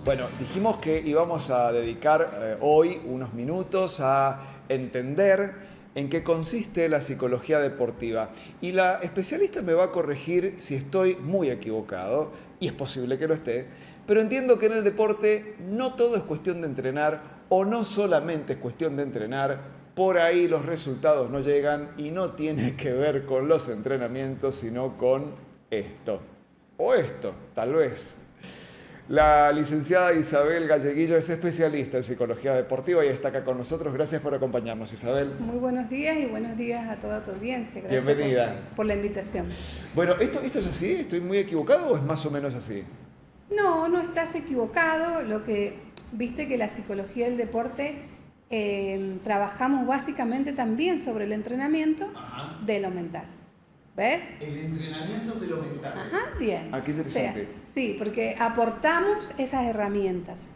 Bueno, dijimos que íbamos a dedicar hoy unos minutos a entender en qué consiste la psicología deportiva. Y la especialista me va a corregir si estoy muy equivocado, y es posible que lo esté, pero entiendo que en el deporte no todo es cuestión de entrenar, o no solamente es cuestión de entrenar, por ahí los resultados no llegan y no tiene que ver con los entrenamientos, sino con esto. O esto, tal vez. La licenciada Isabel Galleguillo es especialista en psicología deportiva y está acá con nosotros. Gracias por acompañarnos, Isabel. Muy buenos días y buenos días a toda tu audiencia. Gracias Bienvenida. por la invitación. Bueno, ¿esto es así? ¿Estoy muy equivocado o es más o menos así? No, no estás equivocado. Viste que la psicología del deporte trabajamos básicamente también sobre el entrenamiento de lo mental. ¿Ves? El entrenamiento de lo mental. Ajá, bien. Ah, qué interesante. O sea, sí, porque aportamos esas herramientas.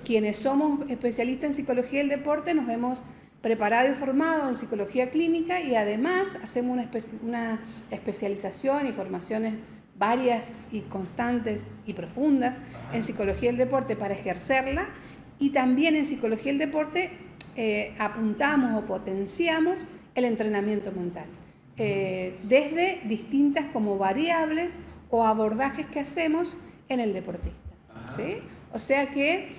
Quienes somos especialistas en psicología del deporte nos hemos preparado y formado en psicología clínica y además hacemos una especialización y formaciones varias y constantes y profundas en psicología del deporte para ejercerla, y también en psicología del deporte apuntamos o potenciamos el entrenamiento mental. Desde distintas como variables o abordajes que hacemos en el deportista, ¿sí? O sea que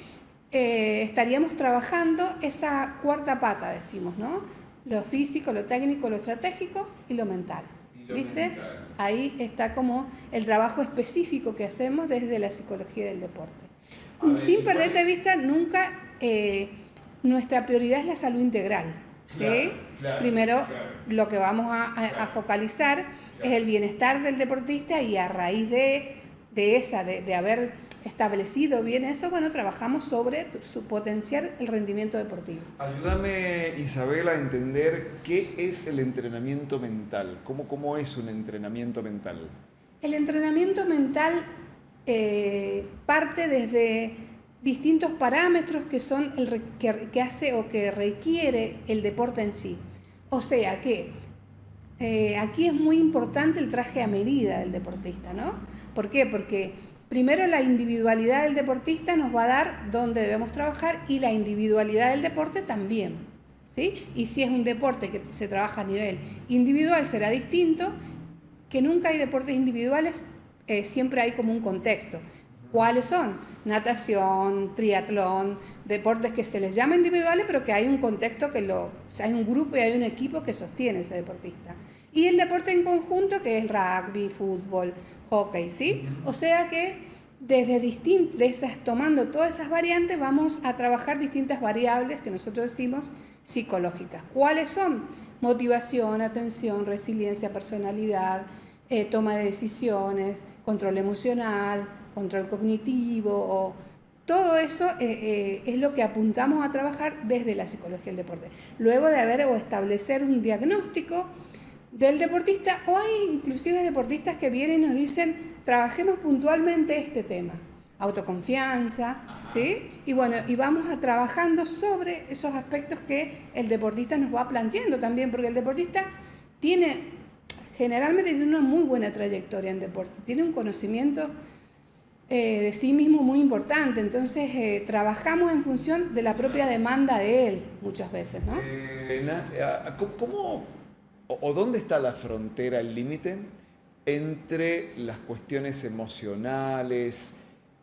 estaríamos trabajando esa cuarta pata, decimos, ¿no? Lo físico, lo técnico, lo estratégico y lo mental. ¿Viste? Ahí está como el trabajo específico que hacemos desde la psicología del deporte. Sin perder de vista nunca, nuestra prioridad es la salud integral. ¿Sí? Primero, lo que vamos a focalizar es el bienestar del deportista, y a raíz de haber establecido bien eso, bueno, trabajamos sobre su potenciar el rendimiento deportivo. Ayúdame, Isabel, a entender qué es el entrenamiento mental. ¿Cómo es un entrenamiento mental? El entrenamiento mental parte desde distintos parámetros que son que hace o que requiere el deporte en sí. O sea que aquí es muy importante el traje a medida del deportista, ¿no? ¿Por qué? Porque primero la individualidad del deportista nos va a dar dónde debemos trabajar, y la individualidad del deporte también, ¿sí? Y si es un deporte que se trabaja a nivel individual será distinto, que nunca hay deportes individuales, siempre hay como un contexto. ¿Cuáles son? Natación, triatlón, deportes que se les llama individuales, pero que hay un contexto o sea, hay un grupo y hay un equipo que sostiene ese deportista. Y el deporte en conjunto, que es rugby, fútbol, hockey, ¿sí? O sea que tomando todas esas variantes, vamos a trabajar distintas variables que nosotros decimos psicológicas. ¿Cuáles son? Motivación, atención, resiliencia, personalidad, toma de decisiones, control emocional, control cognitivo, todo eso es lo que apuntamos a trabajar desde la psicología del deporte. Luego de establecer un diagnóstico del deportista, o hay inclusive deportistas que vienen y nos dicen, trabajemos puntualmente este tema, autoconfianza, ¿sí? Y bueno, y vamos trabajando sobre esos aspectos que el deportista nos va planteando también, porque el deportista generalmente tiene una muy buena trayectoria en deporte, tiene un conocimiento de sí mismo muy importante, entonces trabajamos en función de la propia demanda de él muchas veces, ¿no? ¿Cómo o dónde está la frontera, el límite entre las cuestiones emocionales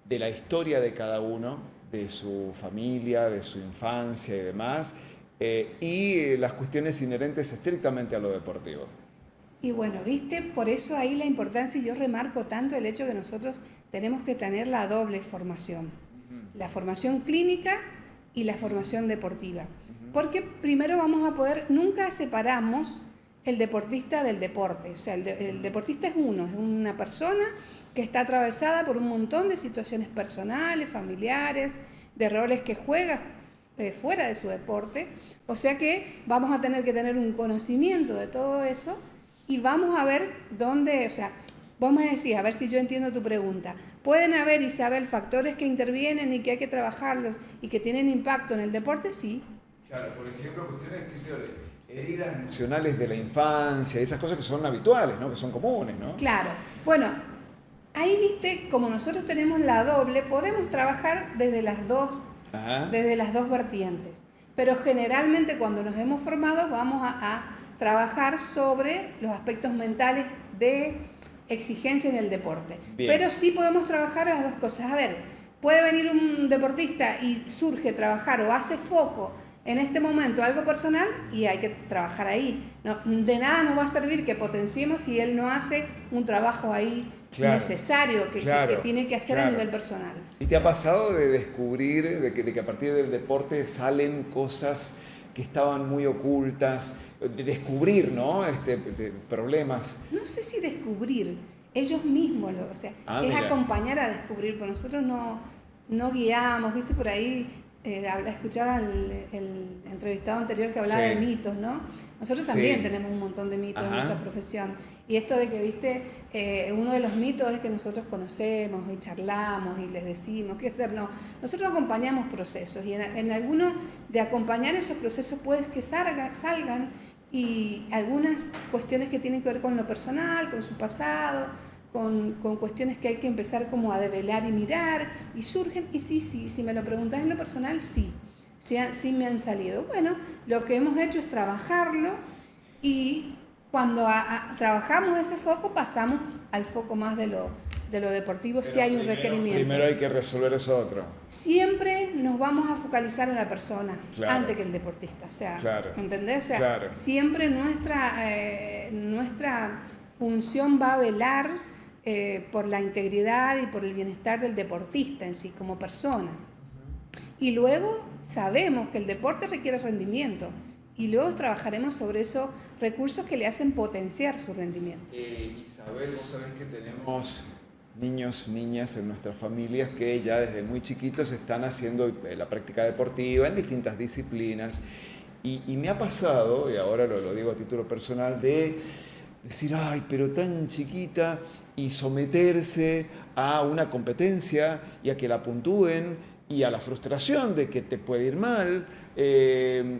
de la historia de cada uno, de su familia, de su infancia y demás, y las cuestiones inherentes estrictamente a lo deportivo? Y bueno, viste, por eso ahí la importancia, y yo remarco tanto el hecho que nosotros tenemos que tener la doble formación, la formación clínica y la formación deportiva, porque primero vamos a poder, nunca separamos el deportista del deporte, o sea, el deportista es una persona que está atravesada por un montón de situaciones personales, familiares, de roles que juega fuera de su deporte, o sea que vamos a tener que tener un conocimiento de todo eso. Y vamos a ver dónde, o sea, vamos a decir, a ver si yo entiendo tu pregunta. ¿Pueden haber, Isabel, factores que intervienen y que hay que trabajarlos y que tienen impacto en el deporte? Sí. Claro, por ejemplo, cuestiones de heridas emocionales de la infancia, esas cosas que son habituales, ¿no? Que son comunes, ¿no? Claro. Bueno, ahí ahí, viste, como nosotros tenemos la doble, podemos trabajar desde las dos vertientes. Pero generalmente cuando nos hemos formado vamos a trabajar sobre los aspectos mentales de exigencia en el deporte. Bien. Pero sí podemos trabajar las dos cosas. A ver, puede venir un deportista y surge trabajar o hace foco en este momento algo personal y hay que trabajar ahí. No, de nada nos va a servir que potenciemos si él no hace un trabajo ahí necesario que tiene que hacer a nivel personal. ¿Y te ha pasado de descubrir, de que a partir del deporte salen cosas que estaban muy ocultas, de descubrir, ¿no? De problemas? No sé si descubrir, ellos mismos, o sea, es mira. Acompañar a descubrir, porque nosotros no guiamos, viste por ahí. Escuchaba el entrevistado anterior que hablaba de mitos, ¿no? Nosotros también tenemos un montón de mitos en nuestra profesión. Y esto de que, viste, uno de los mitos es que nosotros conocemos y charlamos y les decimos qué hacer. No, nosotros acompañamos procesos y en alguno de acompañar esos procesos puede que salgan y algunas cuestiones que tienen que ver con lo personal, con su pasado, con cuestiones que hay que empezar como a develar y mirar, y surgen, y sí, si me lo preguntas en lo personal, sí me han salido. Bueno, lo que hemos hecho es trabajarlo, y cuando trabajamos ese foco, pasamos al foco más de lo deportivo. Pero si hay un requerimiento. Primero hay que resolver eso otro. Siempre nos vamos a focalizar en la persona, antes que el deportista, o sea, ¿entendés? O sea, siempre nuestra función va a velar por la integridad y por el bienestar del deportista en sí, como persona. Y luego sabemos que el deporte requiere rendimiento, y luego trabajaremos sobre esos recursos que le hacen potenciar su rendimiento. Isabel, vos sabés que tenemos niños, niñas en nuestras familias que ya desde muy chiquitos están haciendo la práctica deportiva en distintas disciplinas, y me ha pasado, y ahora lo digo a título personal, de decir, ay, pero tan chiquita, y someterse a una competencia y a que la puntúen y a la frustración de que te puede ir mal,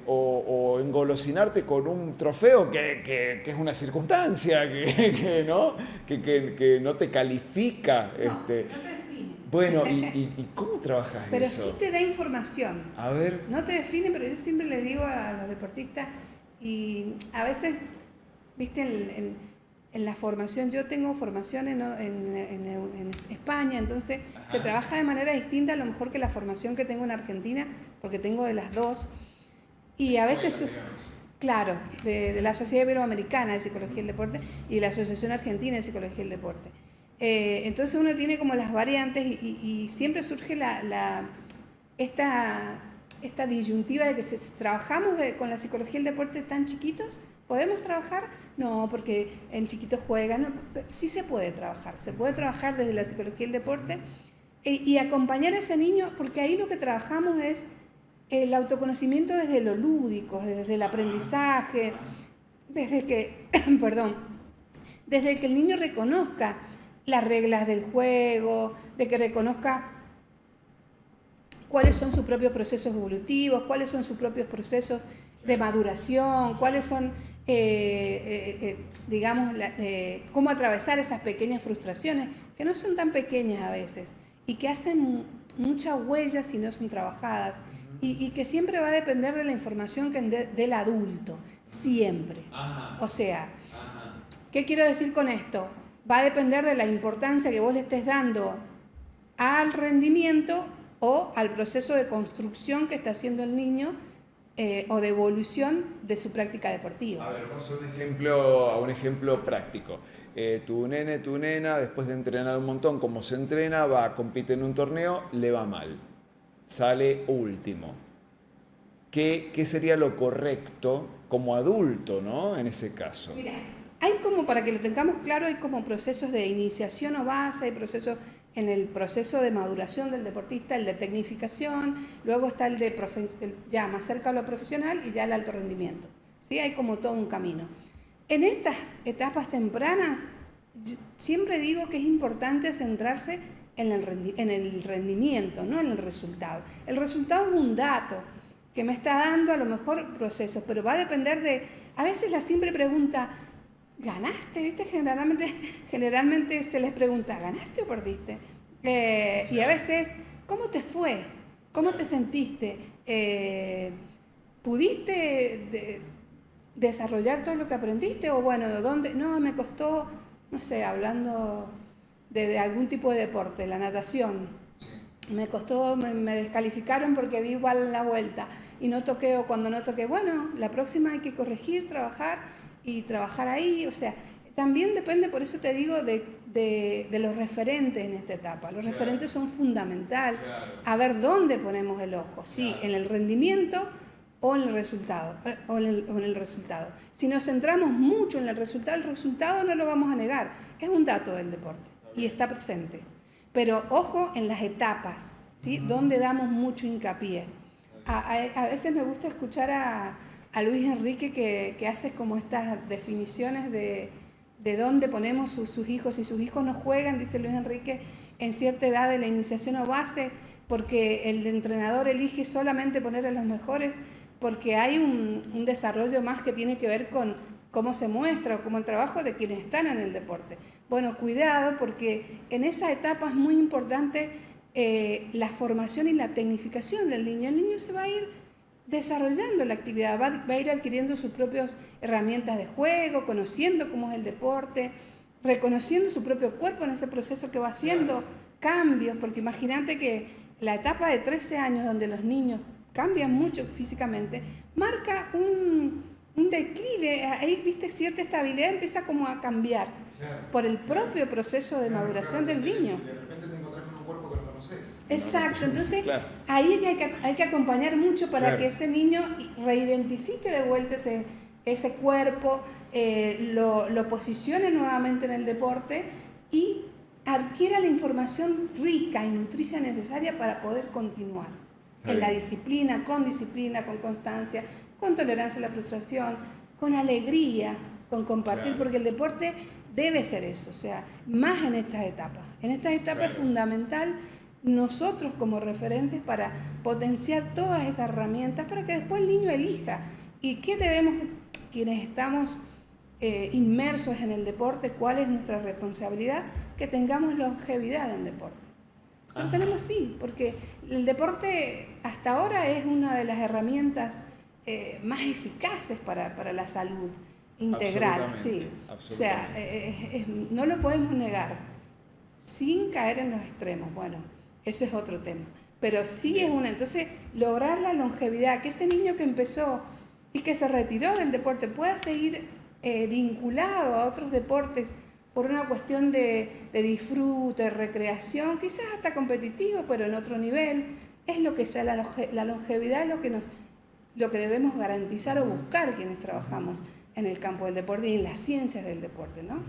o engolosinarte con un trofeo que es una circunstancia que no te califica. No te define. Bueno, ¿y cómo trabajas pero eso? Pero sí te da información. A ver. No te define, pero yo siempre les digo a los deportistas, y a veces, viste, en la formación, yo tengo formación en España, entonces se trabaja de manera distinta a lo mejor que la formación que tengo en Argentina, porque tengo de las dos, y a veces, claro, de la Sociedad Iberoamericana de Psicología del Deporte y de la Asociación Argentina de Psicología del Deporte. Entonces uno tiene como las variantes, y siempre surge esta disyuntiva de que si trabajamos con la psicología del deporte tan chiquitos, ¿podemos trabajar? No, porque el chiquito juega. No, sí se puede trabajar desde la psicología del deporte y acompañar a ese niño, porque ahí lo que trabajamos es el autoconocimiento desde lo lúdico, desde el aprendizaje, desde que el niño reconozca las reglas del juego, de que reconozca cuáles son sus propios procesos evolutivos, cuáles son sus propios procesos de maduración, cuáles son, cómo atravesar esas pequeñas frustraciones, que no son tan pequeñas a veces, y que hacen mucha huella si no son trabajadas, y que siempre va a depender de la información del adulto, siempre. O sea, ¿qué quiero decir con esto? Va a depender de la importancia que vos le estés dando al rendimiento o al proceso de construcción que está haciendo el niño, o de evolución de su práctica deportiva. A ver, vamos a un ejemplo práctico. Tu nene, tu nena, después de entrenar un montón, como se entrena, compite en un torneo, le va mal, sale último. ¿Qué sería lo correcto como adulto, ¿no? En ese caso. Mira, hay como, para que lo tengamos claro, hay como procesos de iniciación o base, hay procesos en el proceso de maduración del deportista, el de tecnificación, luego está el de ya más cerca a lo profesional, y ya el alto rendimiento. ¿Sí? Hay como todo un camino. En estas etapas tempranas, siempre digo que es importante centrarse en el rendimiento, no en el resultado. El resultado es un dato que me está dando a lo mejor procesos, pero va a depender de, a veces la simple pregunta, ¿ganaste? ¿Viste? Generalmente se les pregunta, ¿ganaste o perdiste? Y a veces, ¿cómo te fue? ¿Cómo te sentiste? ¿Pudiste desarrollar todo lo que aprendiste? O bueno, ¿dónde? No, me costó, no sé, hablando de algún tipo de deporte, la natación. Me costó, me descalificaron porque di mal la vuelta y no toqué, o cuando no toqué, bueno, la próxima hay que corregir, trabajar y trabajar ahí. O sea, también depende, por eso te digo, de los referentes en esta etapa. Los referentes son fundamental. A ver dónde ponemos el ojo, sí, en el rendimiento o en el resultado, o en el resultado. Si nos centramos mucho en el resultado no lo vamos a negar, es un dato del deporte y está presente. Pero ojo en las etapas, ¿sí? Donde damos mucho hincapié. A veces me gusta escuchar a Luis Enrique que hace como estas definiciones de dónde ponemos sus hijos. Si sus hijos no juegan, dice Luis Enrique, en cierta edad de la iniciación o base, porque el entrenador elige solamente poner a los mejores, porque hay un desarrollo más que tiene que ver con cómo se muestra o cómo el trabajo de quienes están en el deporte. Bueno, cuidado, porque en esa etapa es muy importante la formación y la tecnificación del niño. El niño se va a ir desarrollando la actividad, va a ir adquiriendo sus propias herramientas de juego, conociendo cómo es el deporte, reconociendo su propio cuerpo en ese proceso que va haciendo cambios, porque imagínate que la etapa de 13 años donde los niños cambian mucho físicamente, marca un declive, ahí viste cierta estabilidad, empieza como a cambiar por el propio proceso de maduración del niño. De repente te encontrás con un cuerpo que no conoces. Exacto, entonces ahí hay que acompañar mucho para que ese niño reidentifique de vuelta ese cuerpo, lo posicione nuevamente en el deporte y adquiera la información rica y nutricia necesaria para poder continuar en la disciplina, con constancia, con tolerancia a la frustración, con alegría, con compartir, porque el deporte debe ser eso, o sea, más en estas etapas. En estas etapas es fundamental nosotros como referentes para potenciar todas esas herramientas para que después el niño elija. ¿Y qué debemos, quienes estamos inmersos en el deporte, cuál es nuestra responsabilidad? Que tengamos longevidad en deporte. Lo tenemos, sí, porque el deporte hasta ahora es una de las herramientas más eficaces para la salud integral, sí. O sea, no lo podemos negar, sin caer en los extremos. Bueno, eso es otro tema. Pero sí es una, entonces, lograr la longevidad, que ese niño que empezó y que se retiró del deporte pueda seguir vinculado a otros deportes por una cuestión de disfrute, recreación, quizás hasta competitivo, pero en otro nivel, es lo que ya la longevidad es lo que debemos garantizar o buscar quienes trabajamos en el campo del deporte y en las ciencias del deporte, ¿no?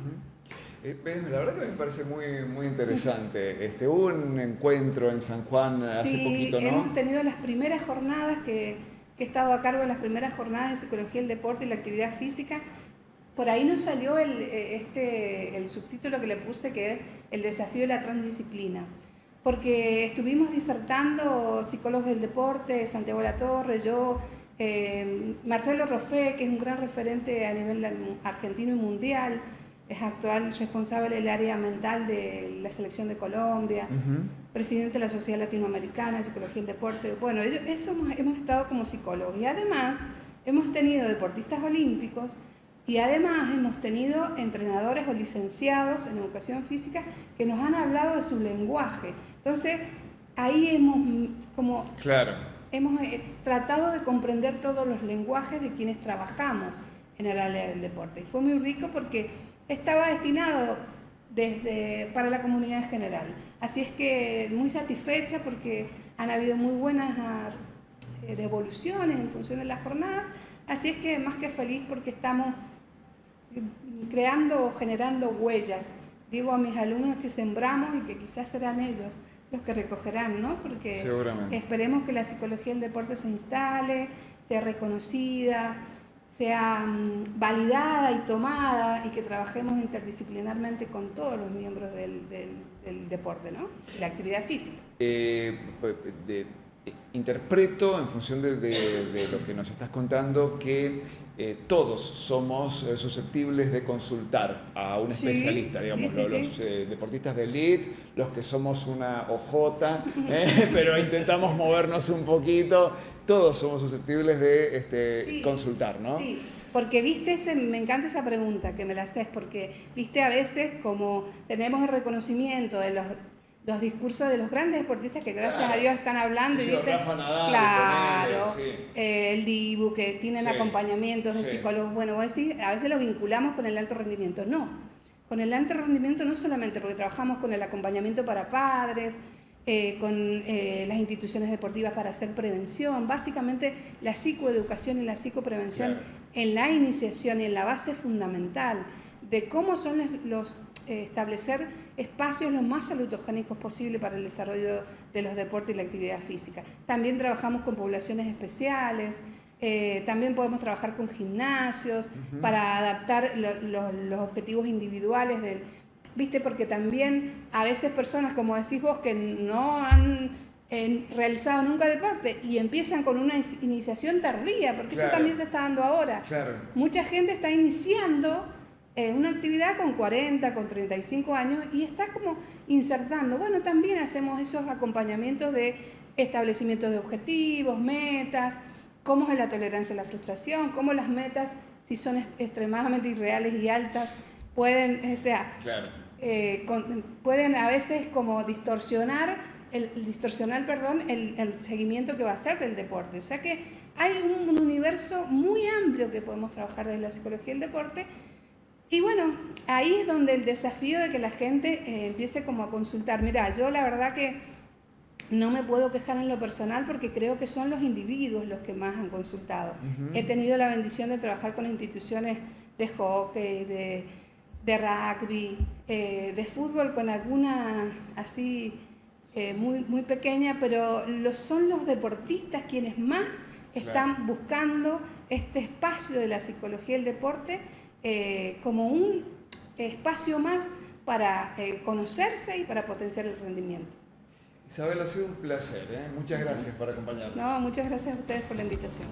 La verdad que me parece muy interesante. Hubo un encuentro en San Juan hace poquito, ¿no? Sí, hemos tenido las primeras jornadas que he estado a cargo de las primeras jornadas de psicología del deporte y la actividad física. Por ahí nos salió el subtítulo que le puse, que es el desafío de la transdisciplina, porque estuvimos disertando psicólogos del deporte, Santiago Latorre, yo, Marcelo Roffé, que es un gran referente a nivel argentino y mundial, es actual responsable del área mental de la selección de Colombia, presidente de la Sociedad Latinoamericana de Psicología del Deporte. Bueno, eso hemos estado como psicólogos y además hemos tenido deportistas olímpicos. Y además hemos tenido entrenadores o licenciados en educación física que nos han hablado de su lenguaje. Entonces, ahí hemos tratado de comprender todos los lenguajes de quienes trabajamos en el área del deporte. Y fue muy rico porque estaba destinado para la comunidad en general. Así es que muy satisfecha porque han habido muy buenas devoluciones en función de las jornadas. Así es que más que feliz porque estamos creando o generando huellas. Digo a mis alumnos que sembramos y que quizás serán ellos los que recogerán, ¿no? Porque esperemos que la psicología del deporte se instale, sea reconocida, sea validada y tomada y que trabajemos interdisciplinarmente con todos los miembros del deporte, ¿no? La actividad física. interpreto en función de lo que nos estás contando que todos somos susceptibles de consultar a un especialista, digamos, los deportistas de elite, los que somos una ojota, pero intentamos movernos un poquito, todos somos susceptibles de consultar, ¿no? Sí, porque me encanta esa pregunta que me la haces, porque viste a veces como tenemos el reconocimiento de los discursos de los grandes deportistas que gracias a Dios están hablando y dicen, Rafa Nadal, claro, ponele, el Dibu, que tienen acompañamientos de psicólogos, bueno, vos decís, a veces lo vinculamos con el alto rendimiento, no, con el alto rendimiento no solamente porque trabajamos con el acompañamiento para padres, con las instituciones deportivas para hacer prevención, básicamente la psicoeducación y la psicoprevención en la iniciación y en la base fundamental de cómo son establecer espacios lo más salutogénicos posible para el desarrollo de los deportes y la actividad física. También trabajamos con poblaciones especiales, también podemos trabajar con gimnasios para adaptar los objetivos individuales ¿viste? Porque también a veces personas, como decís vos, que no han realizado nunca deporte y empiezan con una iniciación tardía, porque eso también se está dando ahora. Mucha gente está iniciando una actividad con 40, con 35 años y está como insertando. Bueno, también hacemos esos acompañamientos de establecimiento de objetivos, metas, cómo es la tolerancia a la frustración, cómo las metas, si son extremadamente irreales y altas, pueden, pueden a veces como distorsionar el seguimiento que va a hacer del deporte. O sea que hay un universo muy amplio que podemos trabajar desde la psicología del deporte. Y bueno, ahí es donde el desafío de que la gente empiece como a consultar. Mira, yo la verdad que no me puedo quejar en lo personal porque creo que son los individuos los que más han consultado. He tenido la bendición de trabajar con instituciones de hockey, de rugby, de fútbol con alguna así muy, muy pequeña, pero son los deportistas quienes más están buscando este espacio de la psicología del deporte como un espacio más para conocerse y para potenciar el rendimiento. Isabel, ha sido un placer, ¿eh? Muchas gracias por acompañarnos. No, muchas gracias a ustedes por la invitación.